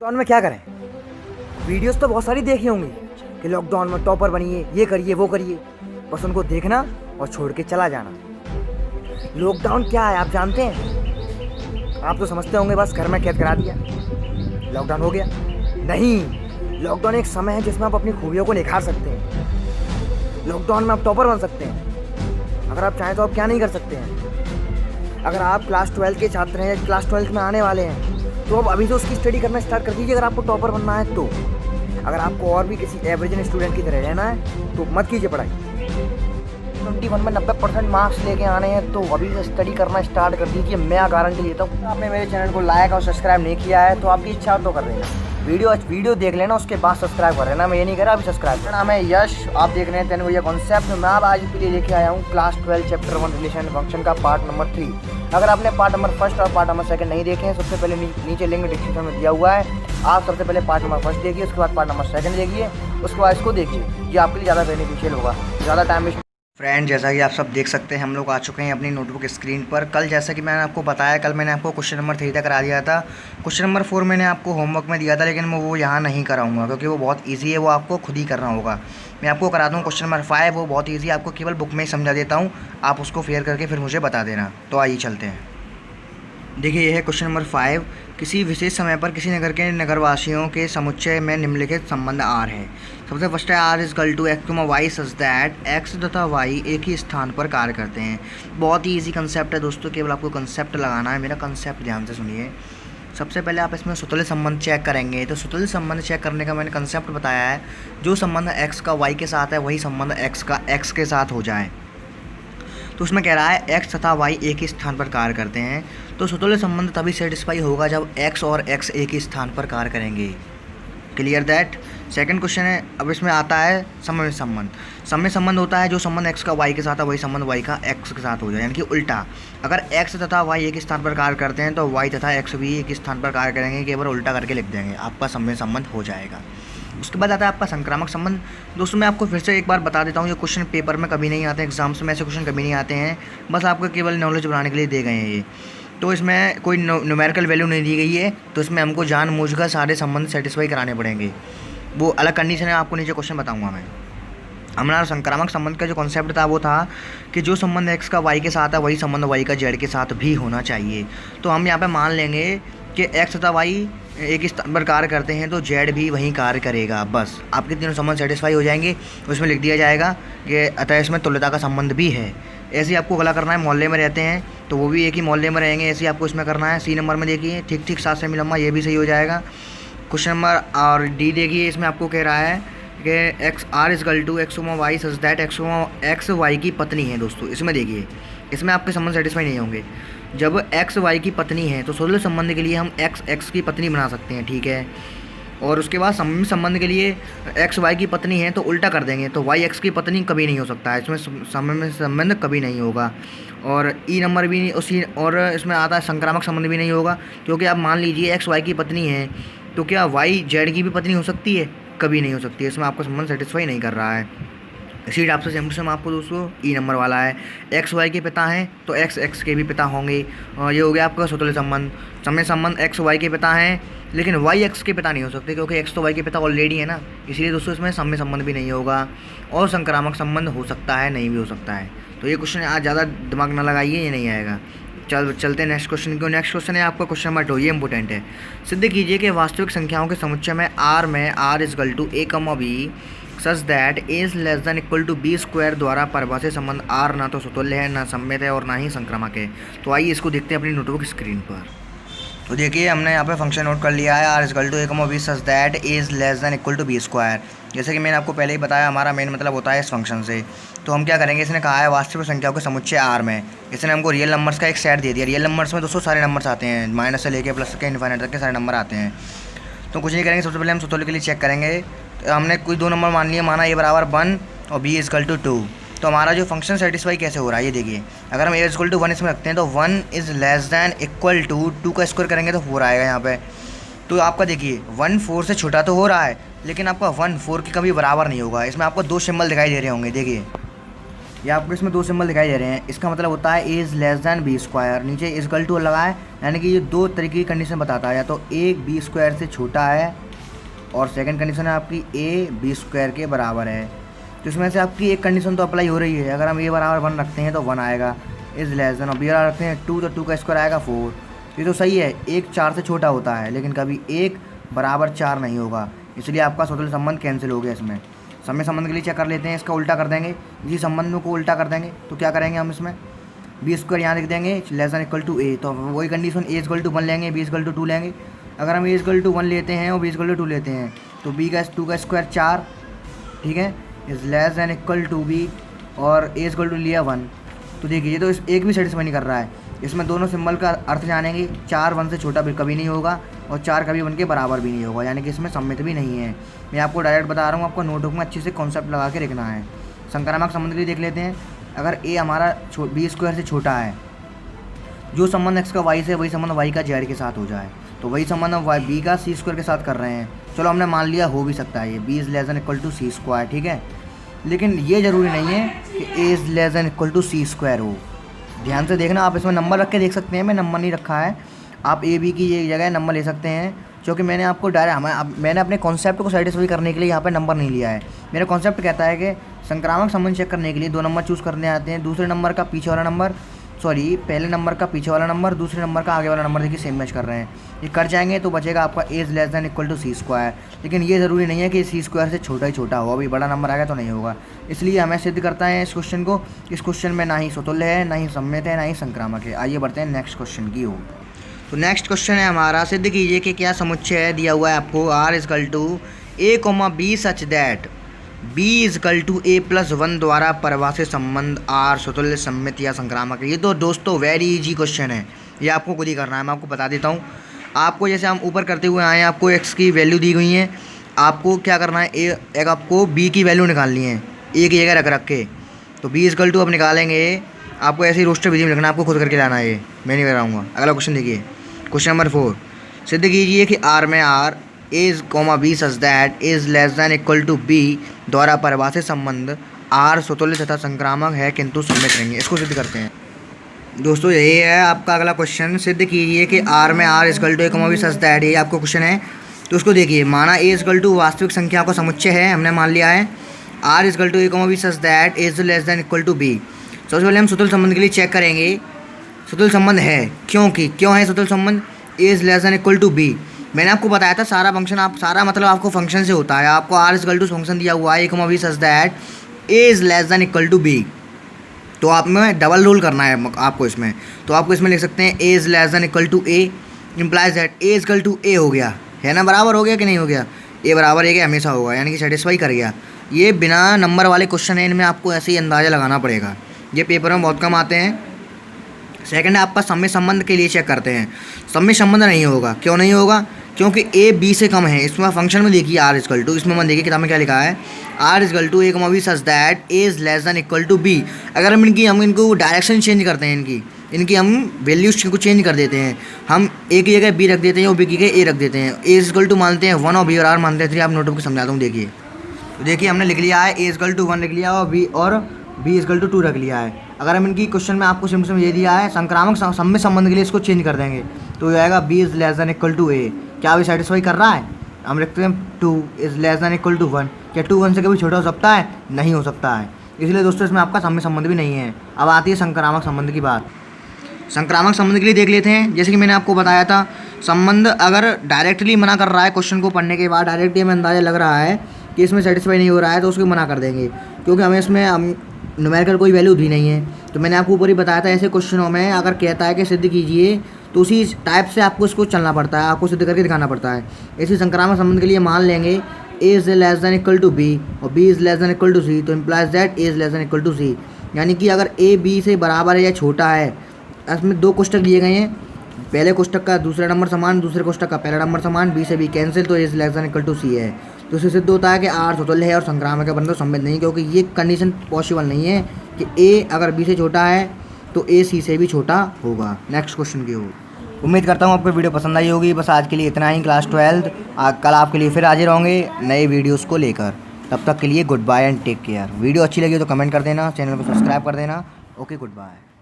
Lockdown में क्या करें? वीडियोस तो बहुत सारी देखी होंगी कि लॉकडाउन में टॉपर बनिए, ये करिए वो करिए, बस उनको देखना और छोड़ के चला जाना। लॉकडाउन क्या है आप जानते हैं? आप तो समझते होंगे बस घर में कैद करा दिया, लॉकडाउन हो गया। नहीं, लॉकडाउन एक समय है जिसमें आप अपनी खूबियों को निखार सकते हैं। लॉकडाउन में आप टॉपर बन सकते हैं। अगर आप चाहें तो आप क्या नहीं कर सकते हैं। अगर आप क्लास 12 के छात्र हैं या क्लास 12 में आने वाले हैं तो अब अभी से उसकी स्टडी करना स्टार्ट कर दीजिए। अगर आपको टॉपर बनना है तो, अगर आपको और भी किसी एवरेज स्टूडेंट की तरह रहना है तो मत कीजिए पढ़ाई। 21 में 90% मार्क्स लेके आने हैं तो अभी से स्टडी करना स्टार्ट कर दीजिए। मैं गारंटी देता हूँ। आपने मेरे चैनल को लाइक और सब्सक्राइब नहीं किया है तो आपकी इच्छा तो कर लेना, वीडियो देख लेना, उसके बाद सब्सक्राइब कर लेना। मैं ये नहीं कह रहा अभी सब्सक्राइब। मेरा नाम है यश, आप देख रहे हैं 10 भैया कॉन्सेप्ट। मैं आज के लिए लेके आया हूँ क्लास 12 चैप्टर 1 रिलेशन फंक्शन का पार्ट नंबर 3। अगर आपने पार्ट नंबर 1 और पार्ट नंबर 2 नहीं देखे हैं, सबसे पहले नीचे लिंक डिस्क्रिप्शन में दिया हुआ है। आप सबसे पहले पार्ट नंबर 1 देखिए, उसके बाद पार्ट नंबर 2 देखिए, उसके बाद इसको देखिए। ये आपके लिए ज़्यादा बेनिफिशियल होगा, ज़्यादा टाइम वेस्ट। फ्रेंड, जैसा कि आप सब देख सकते हैं हम लोग आ चुके हैं अपनी नोटबुक स्क्रीन पर। कल जैसा कि मैंने आपको बताया, कल मैंने आपको क्वेश्चन नंबर 3 तक करा दिया था। क्वेश्चन नंबर 4 मैंने आपको होमवर्क में दिया था, लेकिन मैं वो यहाँ नहीं कराऊंगा क्योंकि वो बहुत इजी है, वो आपको खुद ही करना होगा। मैं आपको करा दूँ क्वेश्चन नंबर 5, वो बहुत ईजी है, आपको केवल बुक में ही समझा देता हूँ। आप उसको फेयर करके फिर मुझे बता देना। तो आइए चलते हैं। देखिए, यह है क्वेश्चन नंबर 5। किसी विशेष समय पर किसी नगर के नगरवासियों के समुच्चय में निम्नलिखित संबंध आर है। सबसे फर्स्ट है R is equal to X Y such that X तथा वाई एक ही स्थान पर कार्य करते हैं। बहुत ही ईजी कंसेप्ट है दोस्तों, केवल आपको कंसेप्ट लगाना है। मेरा कंसेप्ट ध्यान से सुनिए। सबसे पहले आप इसमें सुतले संबंध चेक करेंगे। तो सुतले संबंध चेक करने का मैंने कंसेप्ट बताया है, जो संबंध एक्स का वाई के साथ है वही संबंध एक्स का एक्स के साथ हो जाए। तो उसमें कह रहा है एक्स तथा वाई एक ही स्थान पर कार्य करते हैं। तो सुतुल्य संबंध तभी सेटिस्फाई होगा जब एक्स और एक्स एक ही स्थान पर कार्य करेंगे। Clear that. सेकंड क्वेश्चन है, अब इसमें आता है समय संबंध। समय संबंध होता है जो संबंध एक्स का वाई के साथ है वही संबंध वाई का एक्स के साथ हो जाए, यानी कि उल्टा। अगर एक्स तथा वाई एक स्थान पर कार्य करते हैं तो वाई तथा एक्स भी एक स्थान पर कार्य करेंगे, केवल उल्टा करके लिख देंगे, आपका समय संबंध हो जाएगा। उसके बाद आता है आपका संक्रामक संबंध। दोस्तों मैं आपको फिर से एक बार बता देता हूँ, ये क्वेश्चन पेपर में कभी नहीं आते हैं, एग्जाम्स में ऐसे क्वेश्चन कभी नहीं आते हैं, बस आपको केवल नॉलेज बढ़ाने के लिए दे गए हैं ये। तो इसमें कोई न्यूमेरिकल वैल्यू नहीं दी गई है, तो इसमें हमको जानबूझकर सारे संबंध सेटिस्फाई कराने पड़ेंगे। वो अलग कंडीशन है, आपको नीचे क्वेश्चन बताऊँगा मैं। हमारा संक्रामक संबंध का जो कॉन्सेप्ट था वो था कि जो संबंध एक्स का वाई के साथ है वही संबंध वाई का जेड के साथ भी होना चाहिए। तो हम यहाँ पे मान लेंगे कि एक्स तथा वाई एक स्थान पर कार्य करते हैं तो जेड भी वहीं कार्य करेगा। बस आपके तीनों संबंध सेटिस्फाई हो जाएंगे। उसमें लिख दिया जाएगा कि अतः इसमें तुल्यता का संबंध भी है। ऐसे ही आपको गला करना है, मोहल्ले में रहते हैं तो वो भी एक ही मोहल्ले में रहेंगे, ऐसे ही आपको इसमें करना है। सी नंबर में देखिए, ठीक ठीक 7 सेमी लंबा, ये भी सही हो जाएगा। क्वेश्चन नंबर और डी देखिए, इसमें आपको कह रहा है कि X R is equal to X Y such that X Y की पत्नी है। दोस्तों इसमें देखिए, इसमें आपके संबंध सेटिस्फाई नहीं होंगे। जब एक्स वाई की पत्नी है तो सुतुल्य संबंध के लिए हम एक्स एक्स की पत्नी बना सकते हैं, ठीक है। और उसके बाद सममित संबंध के लिए एक्स वाई की पत्नी है तो उल्टा कर देंगे, तो वाई एक्स की पत्नी कभी नहीं हो सकता है, इसमें सममित संबंध कभी नहीं होगा। और ई नंबर भी नहीं, उसी और इसमें आता है संक्रामक संबंध भी नहीं होगा, क्योंकि आप मान लीजिए एक्स वाई की पत्नी है तो क्या वाई जेड की भी पत्नी हो सकती है? कभी नहीं हो सकती है, इसमें आपका संबंध सेटिस्फाई नहीं कर रहा है। इसी टाइप से सेम टू सेम आपको दोस्तों ई नंबर वाला है, एक्स वाई के पिता हैं तो एक्स एक्स के भी पिता होंगे। ये हो गया आपका सुतुल्य संबंध। समय संबंध एक्स वाई के पिता हैं लेकिन वाई एक्स के पिता नहीं हो सकते, क्योंकि एक्स तो वाई के पिता ऑलरेडी है ना, इसलिए दोस्तों इसमें समय संबंध भी नहीं होगा। और संक्रामक संबंध हो सकता है, नहीं भी हो सकता है। तो ये क्वेश्चन आज ज़्यादा दिमाग ना लगाइए, ये नहीं आएगा। चलते हैं नेक्स्ट क्वेश्चन को। नेक्स्ट क्वेश्चन है आपका क्वेश्चन नंबर 2, ये इंपॉर्टेंट है। सिद्ध कीजिए कि वास्तविक संख्याओं के समुच्चय में R is equal to A comma B such that A is less than equal to B square द्वारा परिभाषित संबंध आर ना तो सुतुल्य है, ना सम्मित है और ना ही संक्रामक है। तो आइए इसको देखते हैं अपनी नोटबुक स्क्रीन पर। तो देखिए, हमने यहाँ पे फंक्शन नोट कर लिया है, R is equal to A comma B such that A is less than equal to B square. जैसे कि मैंने आपको पहले ही बताया, हमारा मेन मतलब होता है इस फंक्शन से। तो हम क्या करेंगे, इसने कहा है वास्तविक संख्याओं के समुच्चय आर में, इसने हमको रियल नंबर्स का एक सेट दे दिया। रियल नंबर्स में दोस्तों सारे नंबर्स आते हैं, माइनस से लेके प्लस के इनफाइनाइट तक के सारे नंबर आते हैं। तो कुछ नहीं करेंगे, सबसे पहले हम सुतुल्य के लिए चेक करेंगे। तो हमने कोई 2 नंबर मान लिया, माना ए बराबर 1 और बी इज गल टू 2। तो हमारा जो फंक्शन सेटिस्फाई कैसे हो रहा है ये देखिए। अगर हम ए इज गल टू 1 इसमें रखते हैं तो 1 is less than equal to 2 का स्क्वायर करेंगे तो 4 आएगा यहाँ पे। तो आपका देखिए 1 4 से छोटा तो हो रहा है, लेकिन आपका 1 4 के कभी बराबर नहीं होगा। इसमें आपको 2 सिंबल दिखाई दे रहे होंगे, देखिए ये आपको इसमें 2 सिंबल दिखाई दे रहे हैं। इसका मतलब होता है A is less than B square, नीचे इज गल टू लगा है, यानी कि ये दो तरीके की कंडीशन बताता है, या तो ए बी स्क्वायर से छोटा है और सेकंड कंडीशन है आपकी ए बी स्क्वायर के बराबर है। तो इसमें से आपकी एक कंडीशन तो अप्लाई हो रही है, अगर हम ए बराबर 1 रखते हैं तो 1 आएगा, इज़ लेस देन, और बी बराबर रखते हैं 2 तो 2 का स्क्वायर आएगा 4। ये तो सही है, 1 4 से छोटा होता है, लेकिन कभी 1 बराबर 4 नहीं होगा, इसलिए आपका स्वतंत्र संबंध कैंसिल हो गया। इसमें समय संबंध के लिए चेक कर लेते हैं, इसका उल्टा कर देंगे, इसी संबंध को उल्टा कर देंगे। तो क्या करेंगे हम इसमें बी स्क्वायर यहाँ लिख देंगे लेस देन इक्वल टू ए, तो वही कंडीशन ए इक्वल टू 1 लेंगे, बी इक्वल टू 2 लेंगे। अगर हम ए इक्वल टू 1 लेते हैं और बी इक्वल टू 2 लेते हैं तो बी का 2 का स्क्वायर 4, ठीक है, is less than equal to B, और ए इक्वल टू लिया 1। तो देखिए ये तो इस एक भी सेटिस्फाई नहीं कर रहा है। इसमें दोनों सिंबल का अर्थ जानेंगे, 4 1 से छोटा भी कभी नहीं होगा और 4 कभी 1 के बराबर भी नहीं होगा, यानी कि इसमें सम्मित भी नहीं है। मैं आपको डायरेक्ट बता रहा हूँ, आपको नोटबुक में अच्छे से कॉन्सेप्ट लगा के लिखना है। संक्रामक संबंध के लिए देख लेते हैं। अगर ए हमारा बी स्क्वायर से छोटा है, जो संबंध एक्स का वाई से वही संबंध वाई का जेड के साथ हो जाए, तो वही संबंध हम वाई बी का सी स्क्वायर के साथ कर रहे हैं। चलो हमने मान लिया हो भी सकता है ये B is less than equal to C square, ठीक है, लेकिन ये ज़रूरी नहीं है कि A is less than equal to C square हो। ध्यान से देखना, आप इसमें नंबर रख के देख सकते हैं, मैं नंबर नहीं रखा है, आप ए बी की ये जगह नंबर ले सकते हैं, क्योंकि मैंने आपको मैंने अपने कॉन्सेप्ट को सेटिस्फाई करने के लिए यहाँ पे नंबर नहीं लिया है। मेरा कॉन्सेप्ट कहता है कि संक्रामक संबंध चेक करने के लिए 2 नंबर चूज़ करने आते हैं, दूसरे नंबर का पीछे वाला नंबर, पहले नंबर का पीछे वाला नंबर, दूसरे नंबर का आगे वाला नंबर, देखिए सेम मैच कर रहे हैं, ये कर जाएंगे तो बचेगा आपका A is less than equal to C square. लेकिन ये ज़रूरी नहीं है कि सी स्क्वायर से छोटा ही छोटा हो, अभी बड़ा नंबर आएगा तो नहीं होगा, इसलिए हमें सिद्ध करता है इस क्वेश्चन को। इस क्वेश्चन में ना ही स्वतुल्य है, ना ही सम्मित है, ना ही संक्रामक है। आइए बढ़ते हैं नेक्स्ट क्वेश्चन की ओर। तो नेक्स्ट क्वेश्चन है हमारा, सिद्ध कीजिए कि क्या समुच्चय दिया हुआ है आपको R is equal to A comma B such that B is equal to A plus 1 द्वारा परिभाषित संबंध आर स्वतुल्य, सम्मित या संक्रामक है। ये तो दोस्तों वेरी इजी क्वेश्चन है, ये आपको खुद ही करना है। मैं आपको बता देता हूँ, आपको जैसे हम ऊपर करते हुए आए हैं, आपको एक्स की वैल्यू दी गई है, आपको क्या करना है, एक आपको बी की वैल्यू निकालनी है ए की जगह रख के। तो बी इजकल टू अब निकालेंगे, आपको ऐसे ही रोस्टर विधि में लिखना, आपको खुद करके लाना है, ये मैं नहीं कराऊंगा। अगला क्वेश्चन देखिए, क्वेश्चन नंबर 4, सिद्ध कीजिए कि आर में R is comma B such that is less than equal to b द्वारा परिभाषित संबंध आर स्वतुल्य तथा संक्रामक है किंतु सम्मित नहीं है। इसको सिद्ध करते हैं दोस्तों, यही है आपका अगला क्वेश्चन। सिद्ध कीजिए कि आर में R is equal to A comma B such that, ये आपको क्वेश्चन है। तो उसको देखिए, माना ए इजकल टू वास्तविक संख्या का समुच्चय है, हमने मान लिया है R is equal to A comma B such that is less than equal to b. सबसे पहले हम स्वतुल्य संबंध के लिए चेक करेंगे, स्वतुल्य संबंध है, क्यों है स्वतुल्य संबंध, a is less than equal to b. मैंने आपको बताया था सारा फंक्शन, सारा मतलब आपको फंक्शन से होता है। आपको आर इजकल टू फंक्शन दिया हुआ है a comma B such that A is less than equal to b, तो आप में डबल रोल करना है आपको इसमें। तो आपको इसमें लिख सकते हैं a is less than equal to a, implies that a equal to a हो गया, है ना, बराबर हो गया कि नहीं हो गया, ए बराबर ए के हमेशा होगा, यानी कि सेटिस्फाई कर गया। ये बिना नंबर वाले क्वेश्चन है, इनमें आपको ऐसे ही अंदाज़ा लगाना पड़ेगा, ये पेपर में बहुत कम आते हैं। सेकंड आपका सम्मित संबंध के लिए चेक करते हैं, सम्मित संबंध नहीं होगा, क्यों नहीं होगा, क्योंकि ए बी से कम है। इसमें फंक्शन में देखिए आर इजकल टू, इसमें मन देखिए किताब में क्या लिखा है, R is equal to A comma B such that A is less than equal to b. अगर हम इनको डायरेक्शन चेंज करते हैं, इनकी हम वैल्यूज को चेंज कर देते हैं, हम ए की जगह बी रख देते हैं और बी की जगह ए रख देते हैं, ए इजकल टू मानते हैं 1 और बी और आर मानते हैं 3। आप नोटबुक को समझाता हूँ, देखिए। तो देखिए हमने लिख लिया है ए इजकल टू 1 लिख लिया और बी इजकल टू 2 रख लिया है। अगर हम इनकी क्वेश्चन में आपको सिम्पल ये दिया है संक्रामक सम्मित संबंध के लिए इसको चेंज कर देंगे, तो ये आएगा b is less than equal to a. क्या अभी सेटिस्फाई कर रहा है, हम लिखते हैं 2 is less than equal to 1। क्या 2 1 से कभी छोटा हो सकता है, नहीं हो सकता है, इसलिए दोस्तों इसमें आपका सम्मित संबंध भी नहीं है। अब आती है संक्रामक संबंध की बात। संक्रामक संबंध के लिए देख लेते हैं, जैसे कि मैंने आपको बताया था, संबंध अगर डायरेक्टली मना कर रहा है, क्वेश्चन को पढ़ने के बाद डायरेक्टली हमें अंदाज़ा लग रहा है कि इसमें सेटिस्फाई नहीं हो रहा है, तो उसको मना कर देंगे, क्योंकि हमें इसमें न्यूमेरिकल कोई वैल्यू दी नहीं है। तो मैंने आपको ऊपर ही बताया था, ऐसे क्वेश्चनों में अगर कहता है कि सिद्ध कीजिए, तो उसी टाइप से आपको इसको चलना पड़ता है, आपको सिद्ध करके दिखाना पड़ता है। इसी संक्रामक संबंध के लिए मान लेंगे a is less than equal to B और b is less than equal to c, तो implies that A is less than equal to c, यानी कि अगर ए बी से बराबर है या छोटा है। इसमें 2 कोष्टक दिए गए हैं, पहले कोष्टक का दूसरा नंबर समान, दूसरे कोष्टक का पहला नंबर समान, बी से बी कैंसिल, तो a is less than equal to c है। तो इससे सिद्ध होता है कि आर स्वतुल्य है और संक्रामक है, परंतु सम्मित नहीं, क्योंकि ये कंडीशन पॉसिबल नहीं है कि ए अगर बी से छोटा है तो ए सी से भी छोटा होगा। नेक्स्ट क्वेश्चन की ओर। उम्मीद करता हूँ आपको वीडियो पसंद आई होगी। बस आज के लिए इतना ही, क्लास 12 कल आपके लिए फिर हाजिर होंगे नए वीडियोस को लेकर। तब तक के लिए good bye and take care. Video अच्छी लगी तो कमेंट कर देना, चैनल को सब्सक्राइब कर देना। Okay, good bye.